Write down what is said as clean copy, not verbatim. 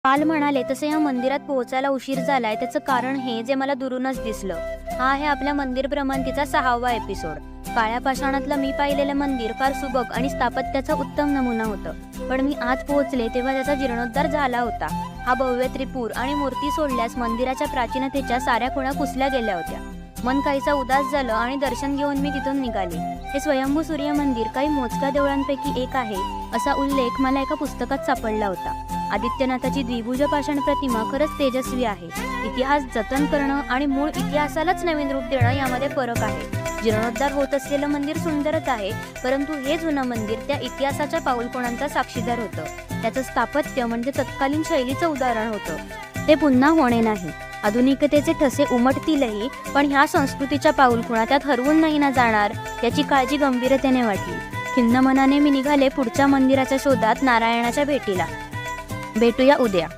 काल म्हणाले तसे या मंदिरात पोहोचायला उशीर झालाय त्याचं कारण हे जे मला दुरूनच दिसलं. हा आहे आपल्या मंदिर भ्रमंतीचा 6वा एपिसोड. काळ्या पाषाणातलं मी पाहिलेलं मंदिर फार सुबक आणि स्थापत्याचा उत्तम नमुना होतं, पण मी आज पोहोचले तेव्हा त्याचा जीर्णोद्धार झाला होता. हा भव्य त्रिपूर आणि मूर्ती सोडल्यास मंदिराच्या प्राचीनतेच्या साऱ्या खुणा पुसल्या गेल्या होत्या. मन काहीसा उदास झालं आणि दर्शन घेऊन मी तिथून निघाले. हे स्वयंभू सूर्य मंदिर काही मोजक्या देवळांपैकी एक आहे असा उल्लेख मला एका पुस्तकात सापडला होता. आदित्यनाथाची द्विभुज पाषाण प्रतिमा खरंच तेजस्वी आहे. इतिहास जतन करणं आणि मूळ इतिहासालाच नवीन रूप देणं यामध्ये फरक आहे. जीर्णोद्धार होत असलेलं मंदिर सुंदरच आहे, परंतु हे जुनं मंदिर त्या इतिहासाच्या पाऊलखुणांचा साक्षीदार होतं. त्याचं स्थापत्य म्हणजे तत्कालीन शैलीचं उदाहरण होतं. ते पुन्हा होणे नाही. आधुनिकतेचे ठसे उमटतीलही, पण ह्या संस्कृतीच्या पाऊलखुणा त्यात हरवून नाही ना जाणार याची काळजी गंभीरतेने वाटली. खिन्न मनाने मी निघाले पुढच्या मंदिराच्या शोधात नारायणाच्या भेटीला. भेटूया उद्या.